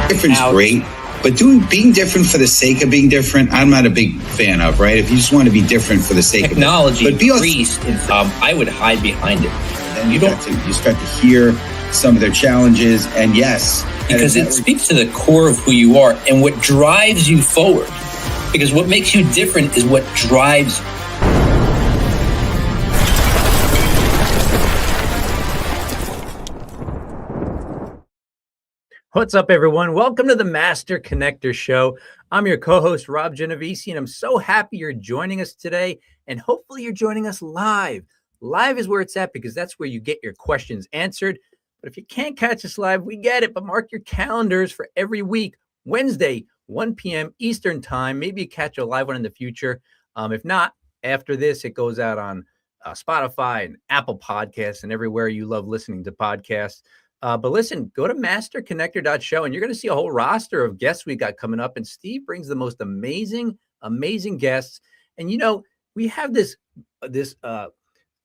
Different's great, but being different for the sake of being different, I'm not a big fan of, right? If you just want to be different for the sake technology of it. Increased, I would hide behind it. And you start to hear some of their challenges, and yes. Because it speaks to the core of who you are and what drives you forward. Because what makes you different is what drives you. What's up, everyone? Welcome to the Master Connector Show. I'm your co-host, Rob Genovesi, and I'm so happy you're joining us today, and hopefully you're joining us live. Live is where it's at because that's where you get your questions answered. But if you can't catch us live, we get it, but mark your calendars for every week, Wednesday, 1 p.m. Eastern time. Maybe you catch a live one in the future. If not, after this, it goes out on Spotify and Apple Podcasts and everywhere you love listening to podcasts. But listen, go to masterconnector.show and you're going to see a whole roster of guests we got coming up. And Steve brings the most amazing guests. And, you know, we have this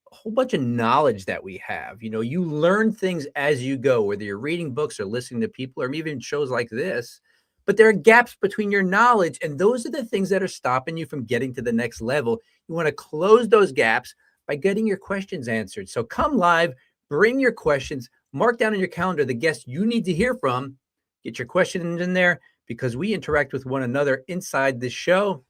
whole bunch of knowledge that we have. You know, you learn things as you go, whether you're reading books or listening to people or even shows like this. But there are gaps between your knowledge. And those are the things that are stopping you from getting to the next level. You want to close those gaps by getting your questions answered. So come live, bring your questions. Mark down on your calendar the guests you need to hear from. Get your questions in there because we interact with one another inside this show,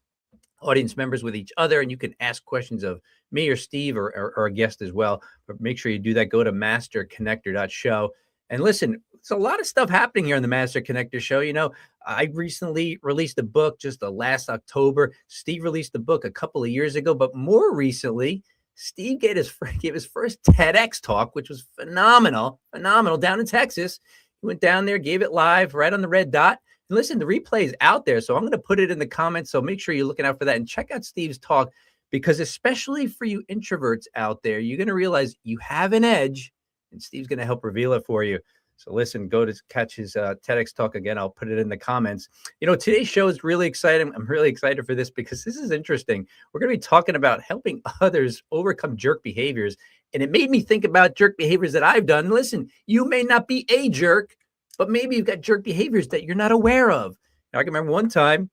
audience members with each other, and you can ask questions of me or Steve or a guest as well. But make sure you do that. Go to masterconnector.show. And listen, there's a lot of stuff happening here on the Master Connector Show. You know, I recently released a book just last October. Steve released the book a couple of years ago, but more recently, Steve gave his first TEDx talk, which was phenomenal down in Texas. He went down there, gave it live right on the red dot. And listen, the replay is out there. So I'm going to put it in the comments. So make sure you're looking out for that and check out Steve's talk, because especially for you introverts out there, you're going to realize you have an edge and Steve's going to help reveal it for you. So listen, go to catch his TEDx talk again. I'll put it in the comments. You know, today's show is really exciting. I'm really excited for this because this is interesting. We're going to be talking about helping others overcome jerk behaviors. And it made me think about jerk behaviors that I've done. Listen, you may not be a jerk, but maybe you've got jerk behaviors that you're not aware of. Now, I can remember one time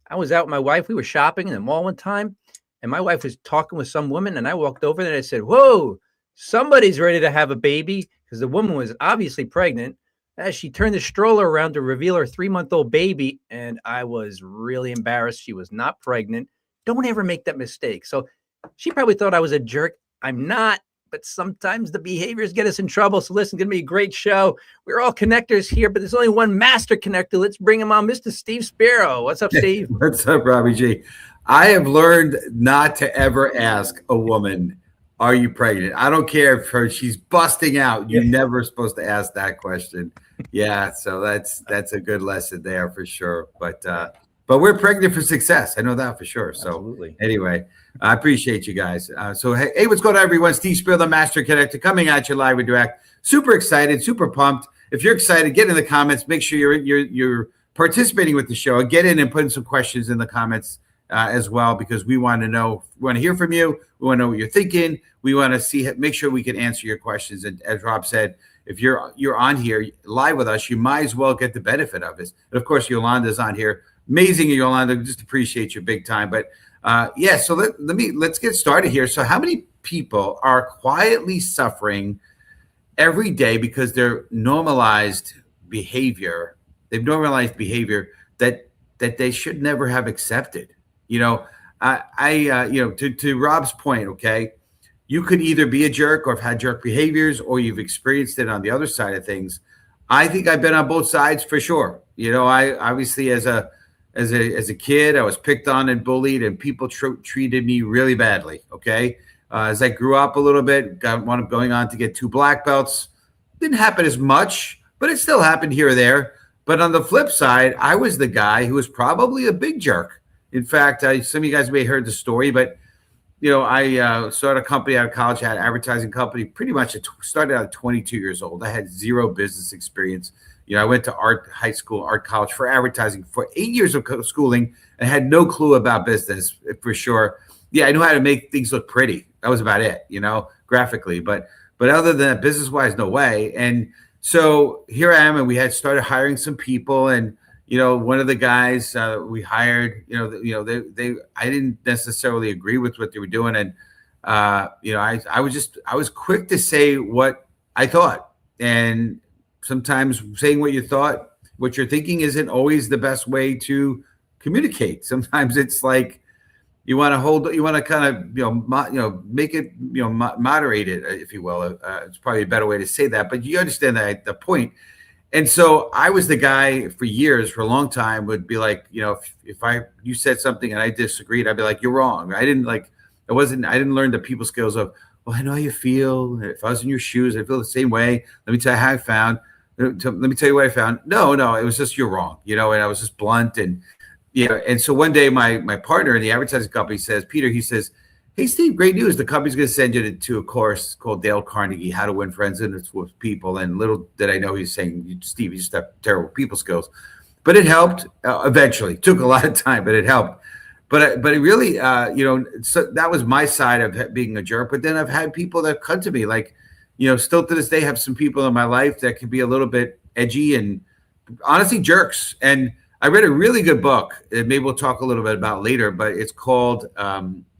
I was out with my wife. We were shopping in the mall one time, and my wife was talking with some woman, and I walked over there and I said, "Whoa, somebody's ready to have a baby," because the woman was obviously pregnant. As she turned the stroller around to reveal her 3-month-old baby, and I was really embarrassed. She was not pregnant. Don't ever make that mistake. So she probably thought I was a jerk. I'm not, but sometimes the behaviors get us in trouble. So listen, going to be a great show. We're all connectors here, but there's only one master connector. Let's bring him on, Mr. Steve Spiro. What's up, Steve? What's up, Robbie G? I have learned not to ever ask a woman, "Are you pregnant?" I don't care if she's busting out. You're never supposed to ask that question. Yeah, so that's a good lesson there for sure. But we're pregnant for success. I know that for sure. So Absolutely. Anyway, I appreciate you guys. So hey, what's going on, everyone? Steve Spiro, the Master Connector, coming at you live with direct. Super excited, super pumped. If you're excited, get in the comments. Make sure you're participating with the show. Get in and put in some questions in the comments as well, because we want to know, we want to hear from you. We want to know what you're thinking. We want to make sure we can answer your questions. And as Rob said, if you're on here live with us, you might as well get the benefit of this. And of course, Yolanda's on here. Amazing, Yolanda. Just appreciate you big time. But yeah, so let's get started here. So how many people are quietly suffering every day because they're normalized behavior? They've normalized behavior that they should never have accepted. You know, to Rob's point, okay, you could either be a jerk or have had jerk behaviors, or you've experienced it on the other side of things. I think I've been on both sides for sure. You know, I obviously as a kid, I was picked on and bullied, and people treated me really badly. Okay, as I grew up a little bit, wound up going on to get 2 black belts. Didn't happen as much, but it still happened here or there. But on the flip side, I was the guy who was probably a big jerk. In fact, some of you guys may have heard the story, but you know, I started a company out of college, had an advertising company. Pretty much started out at 22 years old. I had 0 business experience. I went to art high school, art college for advertising for 8 years of schooling and had no clue about business for sure. Yeah, I knew how to make things look pretty. That was about it, graphically. But other than that, business wise, no way. And so here I am, and we had started hiring some people, and one of the guys we hired, I didn't necessarily agree with what they were doing, and I was quick to say what I thought, and sometimes saying what you're thinking isn't always the best way to communicate. Sometimes it's like you want to kind of make it moderate it, if you will. It's probably a better way to say that, but you understand the point. And so I was the guy for years, for a long time, would be like, if you said something and I disagreed, I'd be like, you're wrong. I didn't learn the people skills of, well, I know how you feel. If I was in your shoes, I feel the same way. Let me tell you how I found. Let me tell you what I found. No, it was just, you're wrong. And I was just blunt. And and so one day my partner in the advertising company says, Peter, he says, hey, Steve, great news. The company's going to send you to a course called Dale Carnegie, How to Win Friends and Influence People. And little did I know he's saying, Steve, you just have terrible people skills. But it helped eventually. It took a lot of time, but it helped. But it really, so that was my side of being a jerk. But then I've had people that come to me, like, still to this day, have some people in my life that can be a little bit edgy and honestly jerks. And I read a really good book that maybe we'll talk a little bit about later, but it's called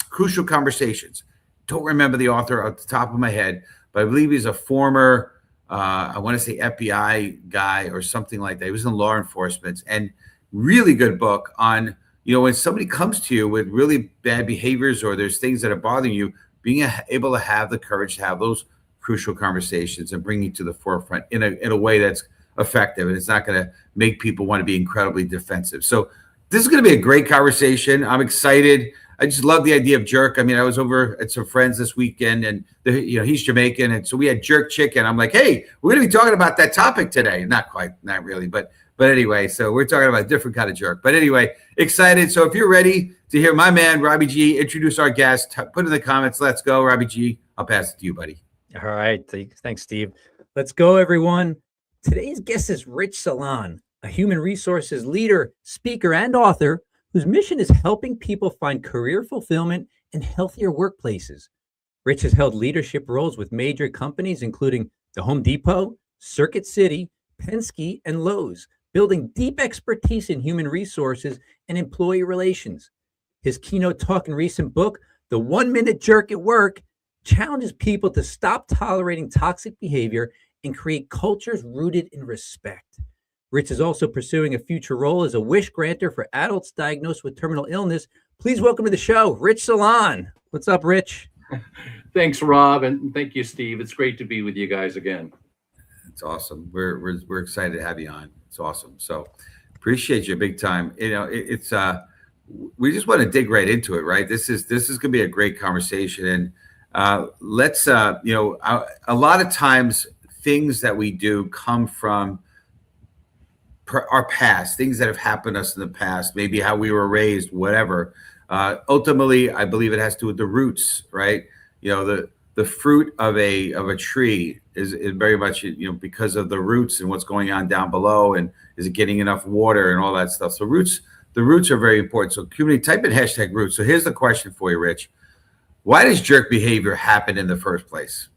Crucial Conversations. Don't remember the author off the top of my head, but I believe he's a former, I want to say FBI guy or something like that. He was in law enforcement, and really good book on, when somebody comes to you with really bad behaviors or there's things that are bothering you, being able to have the courage to have those crucial conversations and bring you to the forefront in a way that's effective, and it's not going to make people want to be incredibly defensive. So this is going to be a great conversation. I'm excited. I just love the idea of jerk. I mean, I was over at some friends this weekend, and he's Jamaican, and so we had jerk chicken. I'm like, hey, we're going to be talking about that topic today. Not quite, not really, but anyway. So we're talking about a different kind of jerk. But anyway, excited. So if you're ready to hear my man Robbie G introduce our guest, put in the comments. Let's go, Robbie G. I'll pass it to you, buddy. All right, thanks, Steve. Let's go, everyone. Today's guest is Rich Salon, a human resources leader, speaker, and author whose mission is helping people find career fulfillment and healthier workplaces. Rich has held leadership roles with major companies, including the Home Depot, Circuit City, Penske, and Lowe's, building deep expertise in human resources and employee relations. His keynote talk and recent book, The 1 Minute Jerk at Work, challenges people to stop tolerating toxic behavior and create cultures rooted in respect. Rich is also pursuing a future role as a wish granter for adults diagnosed with terminal illness. Please welcome to the show, Rich Salon. What's up, Rich? Thanks, Rob, and thank you, Steve. It's great to be with you guys again. It's awesome. We're excited to have you on. It's awesome. So appreciate you big time. It's we just want to dig right into it, right? This is going to be a great conversation, and let's a lot of times things that we do come from our past, things that have happened to us in the past, maybe how we were raised, whatever. Ultimately, I believe it has to do with the roots, right? The fruit of a tree is very much because of the roots and what's going on down below, and is it getting enough water and all that stuff. So the roots are very important. So community, type in #roots. So here's the question for you, Rich. Why does jerk behavior happen in the first place?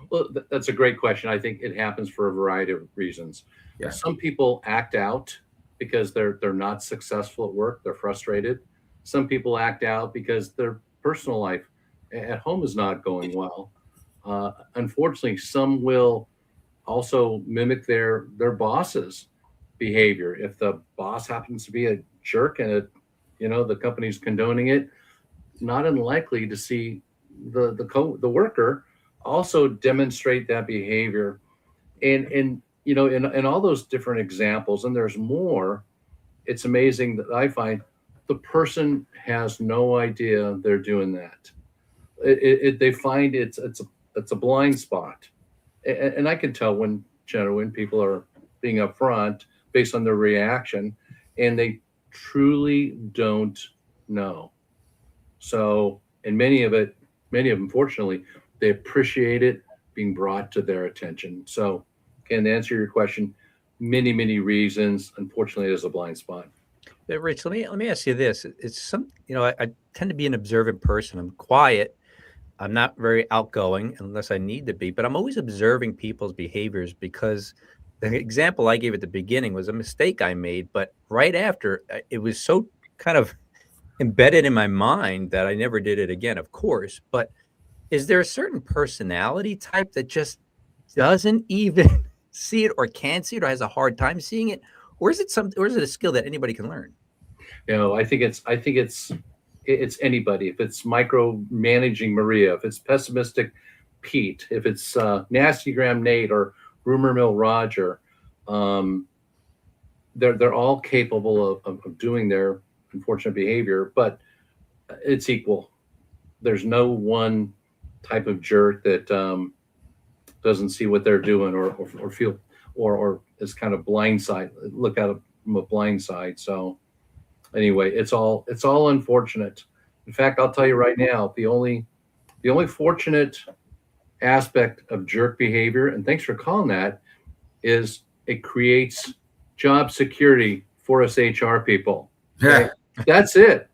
Well, that's a great question. I think it happens for a variety of reasons. Yeah. Some people act out because they're not successful at work. They're frustrated. Some people act out because their personal life at home is not going well. Unfortunately, some will also mimic their boss's behavior. If the boss happens to be a jerk and the company's condoning it, not unlikely to see the worker also demonstrate that behavior. And in all those different examples, and there's more, it's amazing that I find the person has no idea they're doing that. They find it's a blind spot, and I can tell when people are being upfront based on their reaction, and they truly don't know. So, and many of them, fortunately, they appreciate it being brought to their attention. So, again, to answer your question, many reasons. Unfortunately, there's a blind spot. Rich, let me ask you this. It's I tend to be an observant person. I'm quiet. I'm not very outgoing unless I need to be, but I'm always observing people's behaviors because the example I gave at the beginning was a mistake I made, but right after it was so kind of embedded in my mind that I never did it again, of course. But is there a certain personality type that just doesn't even see it or can't see it or has a hard time seeing it? Or is it a skill that anybody can learn? I think it's anybody. If it's micromanaging Maria, if it's pessimistic Pete, if it's nastygram Nate or rumor mill Roger, they're all capable of doing their unfortunate behavior, but it's equal. There's no one type of jerk that doesn't see what they're doing or feel or is kind of blindside, look at it from a blind side. So anyway, it's all unfortunate. In fact, I'll tell you right now, the only fortunate aspect of jerk behavior, and thanks for calling that, is it creates job security for us HR people. Yeah. That's it.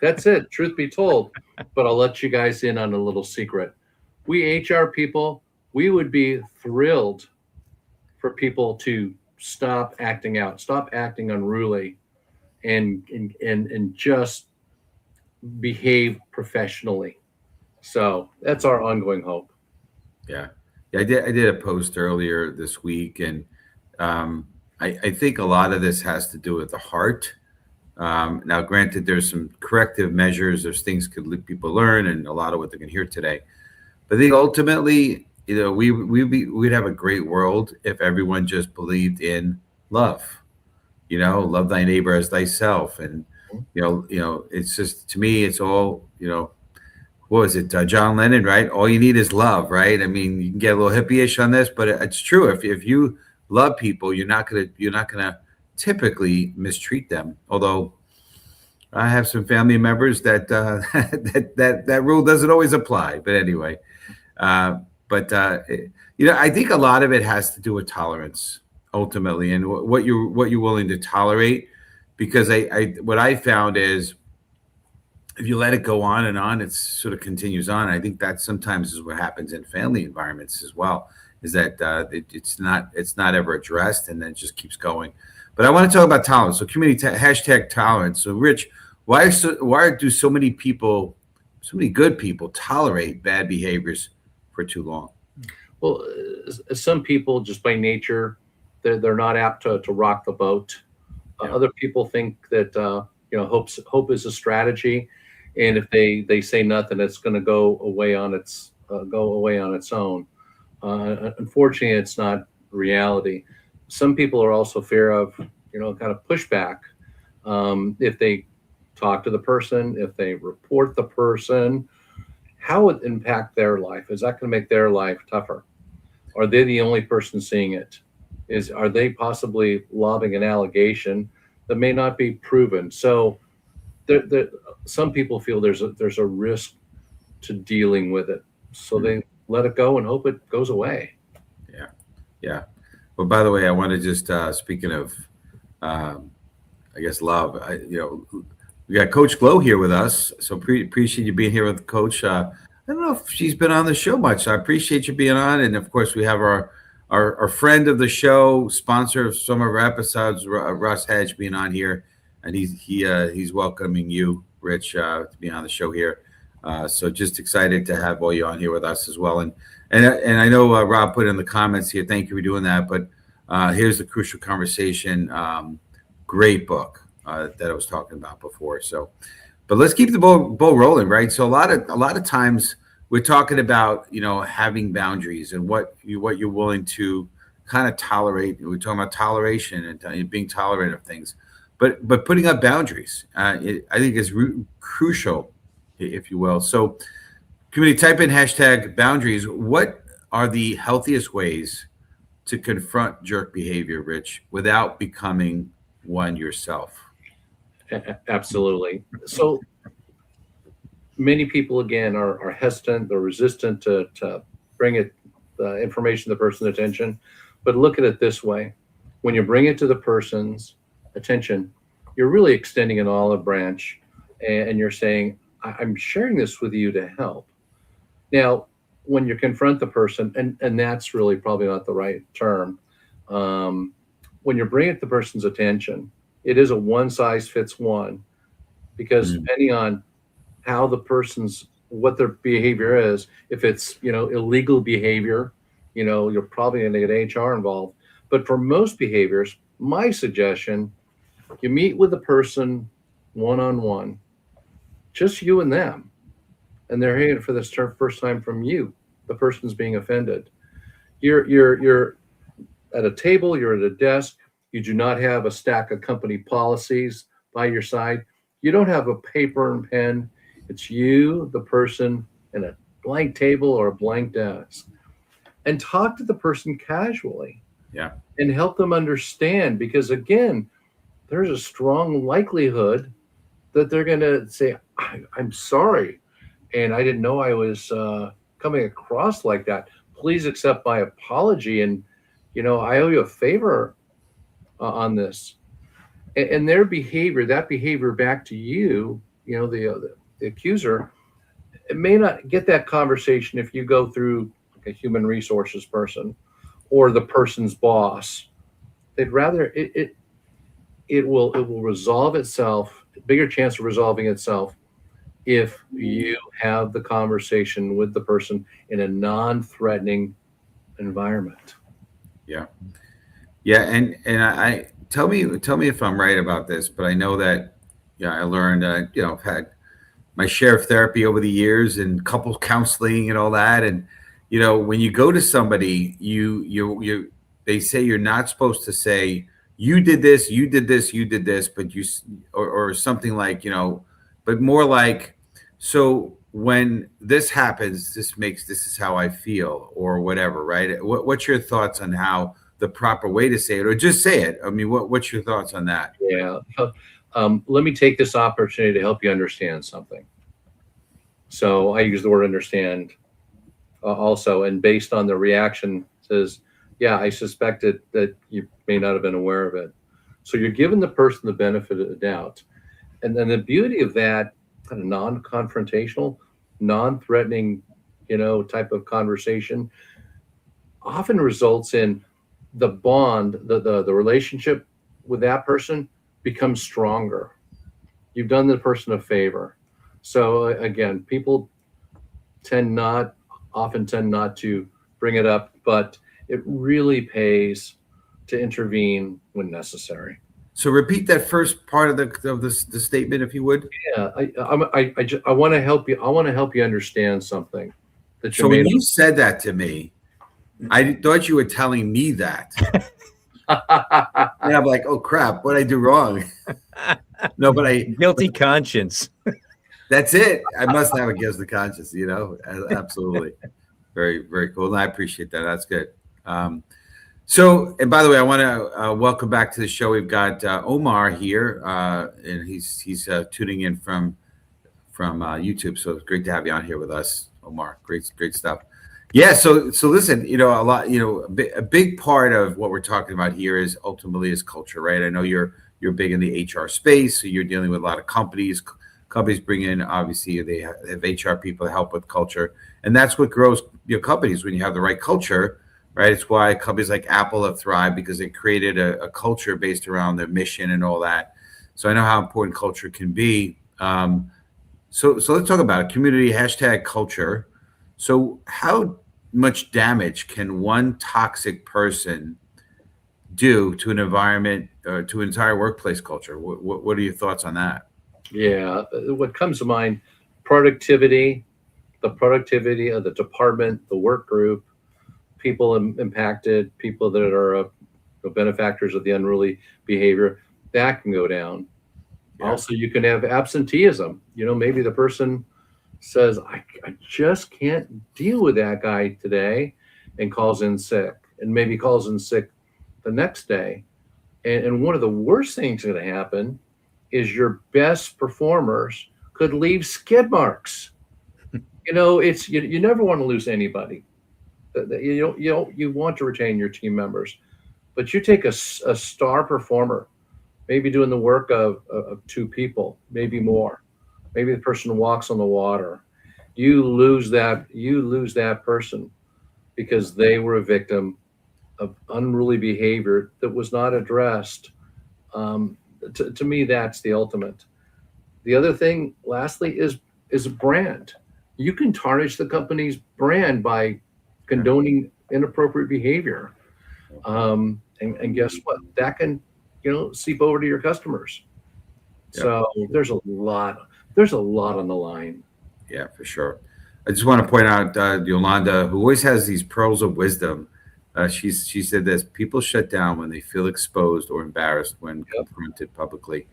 Truth be told. But I'll let you guys in on a little secret. We HR people, we would be thrilled for people to stop acting out, stop acting unruly, and just behave professionally. So that's our ongoing hope. Yeah. I did a post earlier this week, and I think a lot of this has to do with the heart. Now, granted, there's some corrective measures. There's things people learn, and a lot of what they're going to hear today. But I think ultimately, we'd have a great world if everyone just believed in love. Love thy neighbor as thyself, and it's just, to me, it's all, what was it, John Lennon, right? All you need is love, right? I mean, you can get a little hippie-ish on this, but it's true. If you love people, you're not gonna typically mistreat them. Although I have some family members that that rule doesn't always apply. But anyway, I think a lot of it has to do with tolerance ultimately, and what you're willing to tolerate. Because what I found is, if you let it go on and on, it sort of continues on. I think that sometimes is what happens in family environments as well, is that it's not ever addressed, and then it just keeps going. But I want to talk about tolerance. So hashtag tolerance. So Rich, why do so many good people tolerate bad behaviors for too long? Well, some people just by nature, they're not apt to rock the boat. Yeah. Other people think that hope is a strategy, and if they say nothing, it's going to go away on its own. Unfortunately, it's not reality. Some people are also fear of kind of pushback. If they talk to the person, if they report the person, how it impact their life? Is that going to make their life tougher? Are they the only person seeing it? Are they possibly lobbing an allegation that may not be proven? So some people feel there's a risk to dealing with it. So they let it go and hope it goes away. Yeah. Well, by the way, I want to just, speaking of, I guess, love, we got Coach Lowe here with us. So appreciate you being here with Coach. I don't know if she's been on the show much. So I appreciate you being on. And of course, we have our friend of the show, sponsor of some of our episodes, Russ Hedge, being on here, and he's welcoming you, Rich, to be on the show here. So just excited to have all you on here with us as well. And I know Rob put in the comments here. Thank you for doing that. But here's the Crucial Conversation. Great book that I was talking about before. So, but let's keep the ball rolling, right? So a lot of times we're talking about having boundaries and what you're willing to kind of tolerate. We're talking about toleration and being tolerant of things, but putting up boundaries, I think is crucial, if you will. So, community, type in hashtag boundaries. What are the healthiest ways to confront jerk behavior, Rich, without becoming one yourself? Absolutely. So many people, again, are hesitant, they're resistant to bring the information to the person's attention. But look at it this way. When you bring it to the person's attention, you're really extending an olive branch, and you're saying, I'm sharing this with you to help. Now, when you confront the person, and that's really probably not the right term, when you bring it to the person's attention, it is a one size fits one, because depending on how the person's, what their behavior is, if it's, illegal behavior, you're probably going to get HR involved. But for most behaviors, my suggestion, you meet with the person one-on-one, just you and them, and they're hearing it for this first time from you. The person's being offended. You're at a table, you're at a desk, you do not have a stack of company policies by your side. You don't have a paper and pen. It's you, the person, and a blank table or a blank desk. And talk to the person casually. Yeah. And help them understand, because again, there's a strong likelihood that they're going to say, I'm sorry, and I didn't know I was coming across like that. Please accept my apology, and I owe you a favor on this. And their behavior, that behavior back to you, the accuser, it may not get that conversation if you go through like a human resources person or the person's boss. They'd rather it will resolve itself, bigger chance of resolving itself, if you have the conversation with the person in a non-threatening environment. Yeah. And I tell me if I'm right about this, but I know that I learned I've had my share of therapy over the years and couples counseling and all that, and when you go to somebody, they say you're not supposed to say you did this, but or something like, but more like, so when this happens, this is how I feel, or whatever, right? What's your thoughts on how the proper way to say it, or just say it? I mean, what's your thoughts on that? Yeah. Let me take this opportunity to help you understand something. So I use the word understand also, and based on the reaction says, yeah, I suspected that you may not have been aware of it. So you're giving the person the benefit of the doubt. And then the beauty of that kind of non-confrontational, non-threatening, type of conversation often results in the bond, the relationship with that person becomes stronger. You've done the person a favor. So again, people often tend not to bring it up, but it really pays to intervene when necessary. So repeat that first part of the statement, if you would. Yeah, I want to help you. I want to help you understand something. So when you said that to me, I thought you were telling me that. And I'm like, oh crap, what did I do wrong? No, but guilty conscience. That's it. I must have a guilty conscience, absolutely. Very, very cool. And I appreciate that. That's good. So, and by the way, I want to welcome back to the show. We've got Omar here, and he's tuning in from YouTube. So it's great to have you on here with us, Omar. Great stuff. Yeah. So listen, a big part of what we're talking about here is ultimately culture, right? I know you're big in the HR space, so you're dealing with a lot of companies. Companies bring in, obviously, they have HR people to help with culture, and that's what grows your companies when you have the right culture, right? It's why companies like Apple have thrived, because they created a culture based around their mission and all that. So I know how important culture can be. So let's talk about it. Community #culture. So how much damage can one toxic person do to an environment, to an entire workplace culture? What are your thoughts on that? Yeah, what comes to mind, productivity, the productivity of the department, the work group, people impacted, people that are benefactors of the unruly behavior, that can go down. Yeah. Also, you can have absenteeism. Maybe the person says, I just can't deal with that guy today, and calls in sick, and maybe calls in sick the next day. And one of the worst things going to happen is your best performers could leave skid marks. It's you never want to lose anybody. You want to retain your team members, But you take a star performer, maybe doing the work of 2 people, maybe more. Maybe the person walks on the water. You lose that person because they were a victim of unruly behavior that was not addressed. To me, that's the ultimate. The other thing, lastly, is a brand. You can tarnish the company's brand by condoning inappropriate behavior, and guess what? That can, seep over to your customers. Yeah. So there's a lot on the line. Yeah, for sure. I just want to point out Yolanda, who always has these pearls of wisdom. She said this: people shut down when they feel exposed or embarrassed when confronted publicly.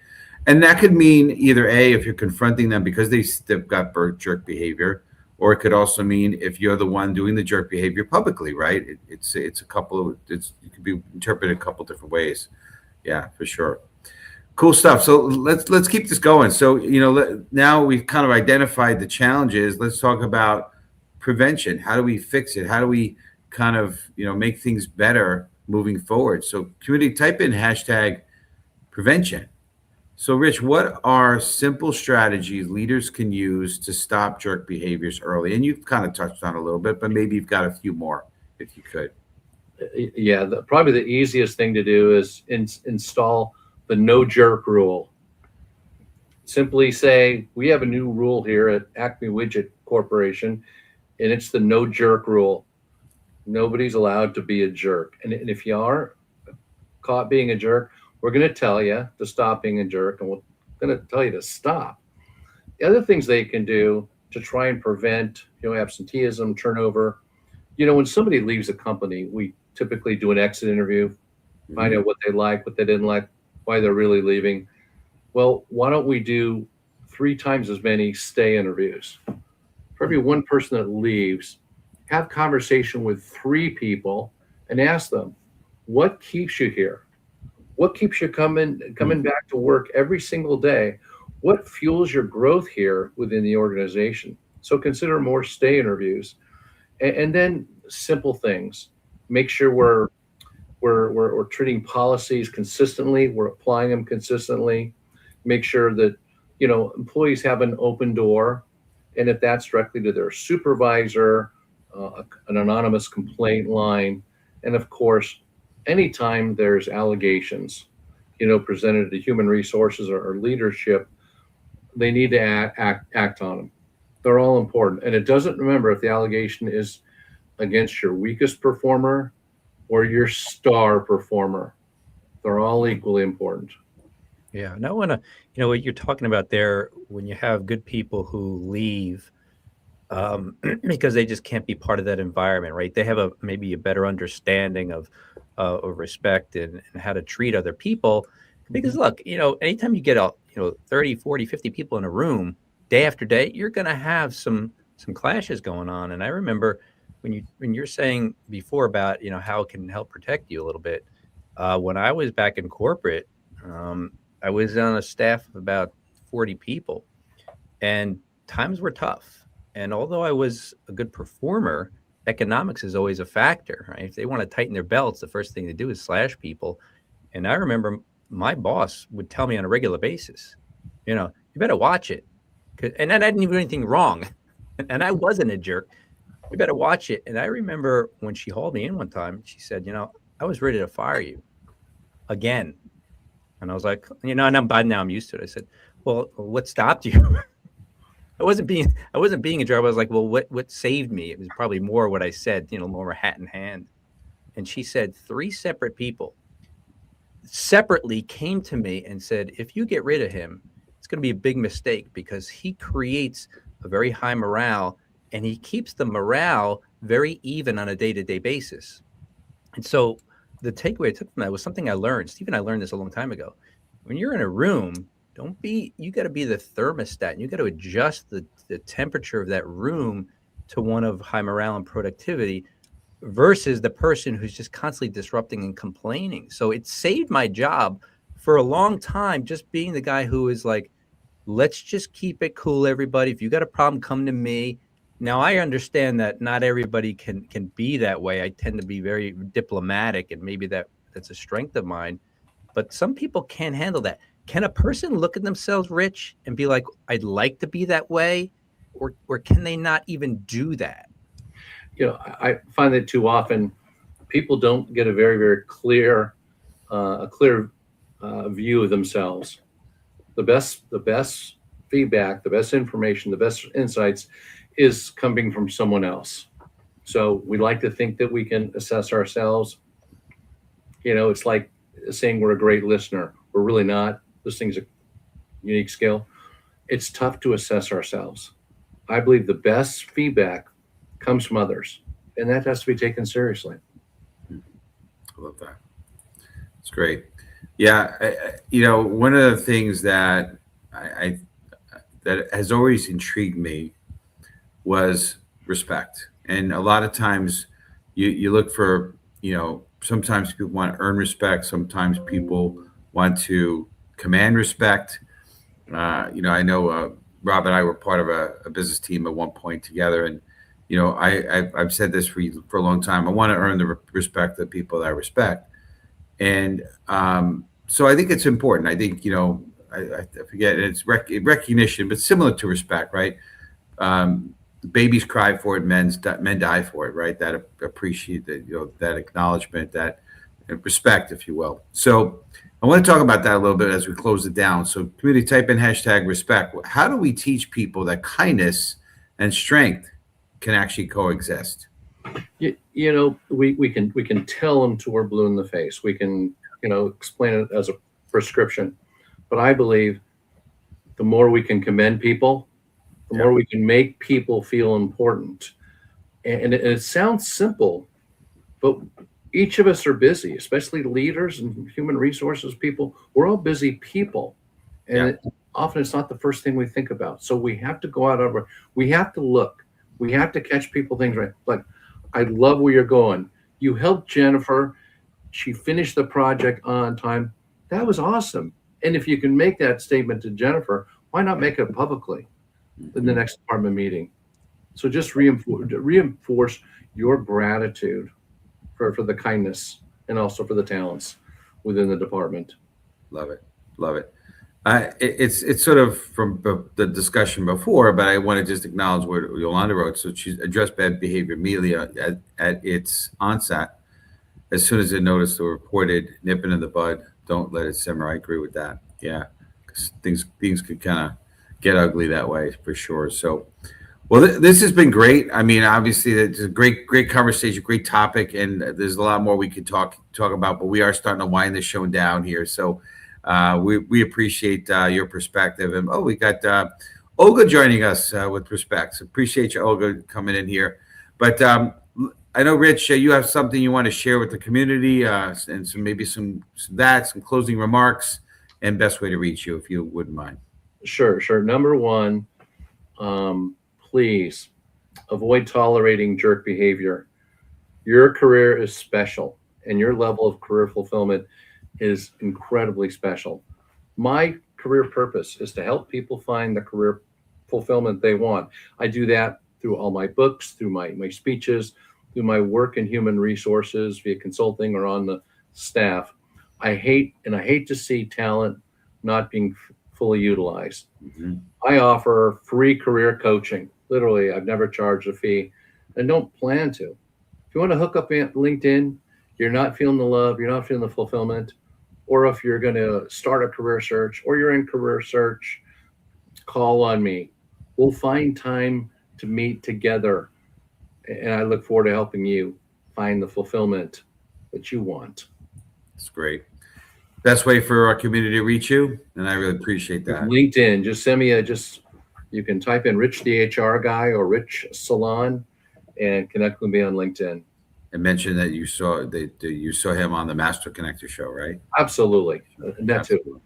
And that could mean either A, if you're confronting them because they've got jerk behavior, or it could also mean if you're the one doing the jerk behavior publicly, right? It could be interpreted a couple different ways. Yeah, for sure. Cool stuff. So let's keep this going. So, now we've kind of identified the challenges. Let's talk about prevention. How do we fix it? How do we kind of, make things better moving forward? So community, type in #prevention. So Rich, what are simple strategies leaders can use to stop jerk behaviors early? And you've kind of touched on it a little bit, but maybe you've got a few more if you could. Yeah, probably the easiest thing to do is install the no jerk rule. Simply say, we have a new rule here at Acme Widget Corporation, and it's the no jerk rule. Nobody's allowed to be a jerk. And if you are caught being a jerk, we're going to tell you to stop being a jerk, and we're going to tell you to stop. The other things they can do to try and prevent, absenteeism, turnover. When somebody leaves a company, we typically do an exit interview, find out what they like, what they didn't like, why they're really leaving. Well, why don't we do 3 times as many stay interviews? For every one person that leaves, have conversation with 3 people and ask them, what keeps you here? What keeps you coming back to work every single day? What fuels your growth here within the organization? So consider more stay interviews, and then simple things. Make sure we're treating policies consistently. We're applying them consistently. Make sure that employees have an open door, and if that's directly to their supervisor, an anonymous complaint line, and of course, anytime there's allegations, presented to human resources or leadership, they need to act on them. They're all important. And it doesn't, remember, if the allegation is against your weakest performer or your star performer, they're all equally important. Yeah. And I want to, what you're talking about there, when you have good people who leave because they just can't be part of that environment, right? They have maybe a better understanding of respect and how to treat other people. Because look, anytime you get 30, 40, 50 people in a room day after day, you're going to have some clashes going on. And I remember when you're saying before about, how it can help protect you a little bit. When I was back in corporate, I was on a staff of about 40 people, and times were tough. And although I was a good performer, economics is always a factor, right? If they want to tighten their belts, the first thing they do is slash people. And I remember my boss would tell me on a regular basis, you better watch it. And I didn't even do anything wrong. And I wasn't a jerk. You better watch it. And I remember when she hauled me in one time, she said, I was ready to fire you again. And I was like, and I'm used to it. I said, well, what stopped you? I wasn't being a jerk. I was like, well, what saved me? It was probably more what I said, more hat in hand. And she said 3 separate people separately came to me and said, if you get rid of him, it's going to be a big mistake because he creates a very high morale and he keeps the morale very even on a day-to-day basis. And so the takeaway I took from that was something I learned. Steve and I learned this a long time ago. When you're in a room, you got to be the thermostat, and you got to adjust the temperature of that room to one of high morale and productivity versus the person who's just constantly disrupting and complaining. So it saved my job for a long time, just being the guy who is like, let's just keep it cool, everybody. If you got a problem, come to me. Now, I understand that not everybody can be that way. I tend to be very diplomatic, and maybe that That's a strength of mine. But some people can't handle that. Can a person look at themselves, Rich, and be like, I'd like to be that way? Or can they not even do that? I find that too often people don't get a very, very clear view of themselves. The best feedback, the best information, the best insights is coming from someone else. So we like to think that we can assess ourselves. It's like saying we're a great listener. We're really not. Listening's a unique skill. It's tough to assess ourselves. I believe the best feedback comes from others, and that has to be taken seriously. I love that. It's great. Yeah, one of the things that that has always intrigued me was respect. And a lot of times you look for, sometimes people want to earn respect. Sometimes people want to command respect. I know Rob and I were part of a business team at one point together. And, I've said this for a long time. I want to earn the respect of the people that I respect. And so I think it's important. I think, I forget, it's recognition, but similar to respect, right? Babies cry for it, men die for it, right? That appreciate that, that acknowledgement, that respect, if you will. So I want to talk about that a little bit as we close it down. So community, type in #respect. How do we teach people that kindness and strength can actually coexist? We can tell them till we're blue in the face. We can, explain it as a prescription. But I believe the more we can commend people, the more we can make people feel important. And it sounds simple, but each of us are busy, especially leaders and human resources people. We're all busy people. And often it's not the first thing we think about. So we have to go out we have to look. We have to catch people things right. Like, I love where you're going. You helped Jennifer. She finished the project on time. That was awesome. And if you can make that statement to Jennifer, why not make it publicly in the next department meeting? So just reinforce your gratitude for the kindness and also for the talents within the department. Love it. Love it. It's sort of from the discussion before, but I want to just acknowledge what Yolanda wrote. So she addressed bad behavior immediately at its onset. As soon as it noticed or reported, nip it in the bud. Don't let it simmer. I agree with that. Yeah, because things could kind of get ugly that way for sure. So, well, this has been great. I mean, obviously, it's a great conversation, great topic, and there's a lot more we could talk about. But we are starting to wind this show down here. So, we appreciate your perspective. And we got Olga joining us with respect. So appreciate you, Olga, coming in here. But I know, Rich, you have something you want to share with the community, and some closing remarks, and best way to reach you, if you wouldn't mind. Sure. Number one, please avoid tolerating jerk behavior. Your career is special, and your level of career fulfillment is incredibly special. My career purpose is to help people find the career fulfillment they want. I do that through all my books, through my speeches, through my work in human resources via consulting or on the staff. I hate to see talent not being fully utilized. Mm-hmm. I offer free career coaching. Literally, I've never charged a fee and don't plan to. If you want to hook up at LinkedIn, you're not feeling the love, you're not feeling the fulfillment, or if you're going to start a career search or you're in career search, call on me. We'll find time to meet together. And I look forward to helping you find the fulfillment that you want. That's great. Best way for our community to reach you, and I really appreciate that. LinkedIn. Just send me you can type in Rich the HR guy or Rich Salon and connect with me on LinkedIn. And mention that you saw him on the Master Connector show, right? Absolutely. That too.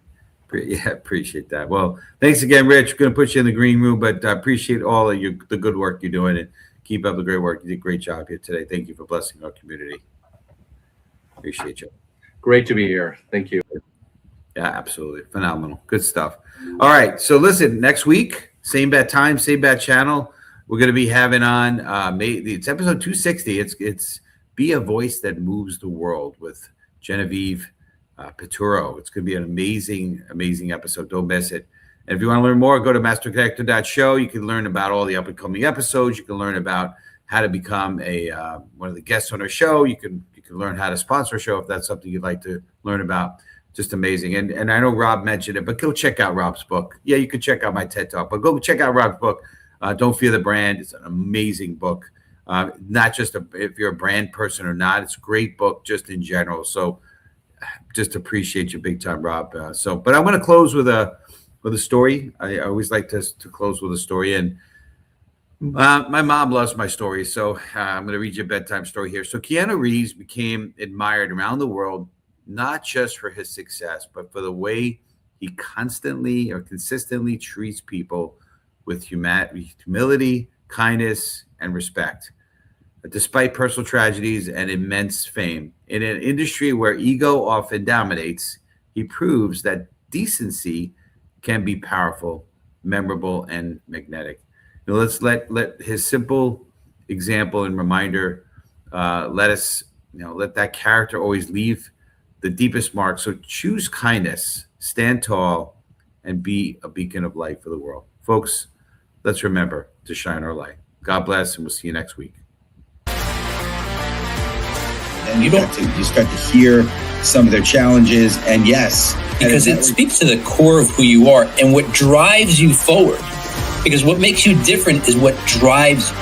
Yeah, appreciate that. Well, thanks again, Rich. Going to put you in the green room, but I appreciate all of the good work you're doing, and keep up the great work. You did a great job here today. Thank you for blessing our community. Appreciate you. Great to be here. Thank you. Yeah, absolutely. Phenomenal. Good stuff. All right. So listen, next week, same bad time, same bad channel. We're going to be having on it's episode 260. It's Be a Voice That Moves the World with Genevieve Peturo. It's going to be an amazing, amazing episode. Don't miss it. And if you want to learn more, go to masterconnector.show. You can learn about all the up-and-coming episodes. You can learn about how to become one of the guests on our show. You can learn how to sponsor a show if that's something you'd like to learn about. Just amazing. And I know Rob mentioned it, but go check out Rob's book. Yeah, you can check out my TED Talk, but go check out Rob's book, Don't Fear the Brand. It's an amazing book. Not just if you're a brand person or not. It's a great book just in general. So just appreciate you big time, Rob. But I want to close with a story. I always like to close with a story. And my mom loves my stories, so I'm going to read you a bedtime story here. So Keanu Reeves became admired around the world, not just for his success, but for the way he consistently treats people with humility, kindness, and respect. Despite personal tragedies and immense fame, in an industry where ego often dominates, he proves that decency can be powerful, memorable, and magnetic. Let's let his simple example and reminder let that character always leave the deepest mark. So choose kindness, stand tall, and be a beacon of light for the world. Folks, let's remember to shine our light. God bless, and we'll see you next week. And you start to hear some of their challenges, and yes, because it speaks to the core of who you are and what drives you forward. Because what makes you different is what drives you.